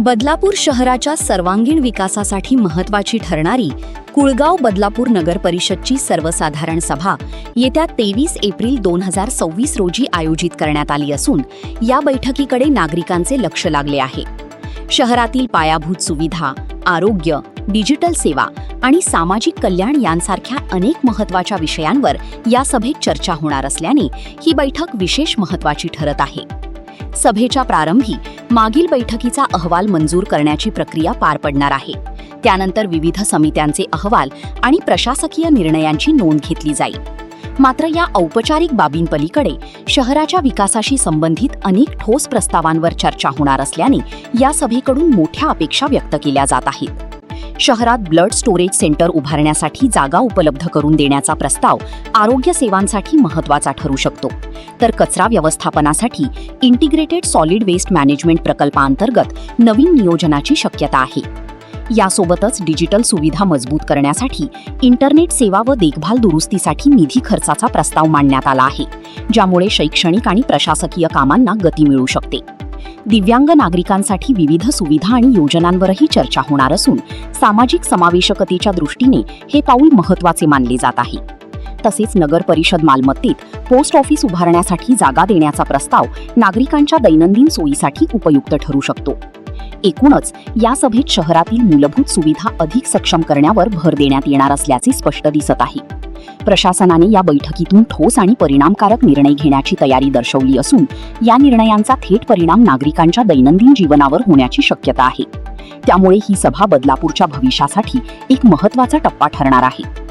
बदलापूर शहराच्या सर्वांगीण विकासासाठी महत्त्वाची ठरणारी कुळगाव बदलापूर नगर परिषदची सर्वसाधारण सभा येत्या 23 एप्रिल 2026 रोजी आयोजित करण्यात आली असून या बैठकीकडे नागरिकांचे लक्ष लागले आहे. शहरातील पायाभूत सुविधा, आरोग्य, डिजिटल सेवा आणि सामाजिक कल्याण यांसारख्या अनेक महत्त्वाच्या विषयांवर या सभेत चर्चा होणार असल्याने ही बैठक विशेष महत्त्वाची ठरत आहे. सभेच्या प्रारंभी मागील बैठकीचा अहवाल मंजूर करण्याची प्रक्रिया पार पडणार आहे. त्यानंतर विविध समित्यांचे अहवाल आणि प्रशासकीय निर्णयांची नोंद घेतली जाईल. मात्र या औपचारिक बाबींपलीकडे शहराच्या विकासाशी संबंधित अनेक ठोस प्रस्तावांवर चर्चा होणार असल्याने या सभेकडून मोठ्या अपेक्षा व्यक्त केल्या जात आहेत. शहरात ब्लड स्टोरेज सेंटर उभारण्यासाठी जागा उपलब्ध करून देण्याचा प्रस्ताव आरोग्य सेवांसाठी महत्त्वाचा ठरू शकतो, तर कचरा व्यवस्थापनासाठी इंटिग्रेटेड सॉलिड वेस्ट मॅनेजमेंट प्रकल्पांतर्गत नवीन नियोजनाची शक्यता आहे. यासोबतच डिजिटल सुविधा मजबूत करण्यासाठी इंटरनेट सेवा व देखभाल दुरुस्तीसाठी निधी खर्चाचा प्रस्ताव मांडण्यात आला आहे, ज्यामुळे शैक्षणिक आणि प्रशासकीय कामांना गती मिळू शकते. दिव्यांग नागरिकांसाठी विविध सुविधा आणि योजनांवरही चर्चा होणार असून सामाजिक समावेशकतेच्या दृष्टीने हे पाऊल महत्त्वाचे मानले जात आहे. तसेच नगर परिषद मालमत्तेत पोस्ट ऑफिस उभारण्यासाठी जागा देण्याचा प्रस्ताव नागरिकांच्या दैनंदिन सोयीसाठी उपयुक्त ठरू शकतो. एकूणच या सभेत शहरातील मूलभूत सुविधा अधिक सक्षम करण्यावर भर देण्यात येणार असल्याचे स्पष्ट दिसत आहे. प्रशासनाने या बैठकीतून ठोस आणि परिणामकारक निर्णय घेण्याची तयारी दर्शवली असून या निर्णयांचा थेट परिणाम नागरिकांच्या दैनंदिन जीवनावर होण्याची शक्यता आहे. त्यामुळे ही सभा बदलापूरच्या भविष्यासाठी एक महत्त्वाचा टप्पा ठरणार आहे.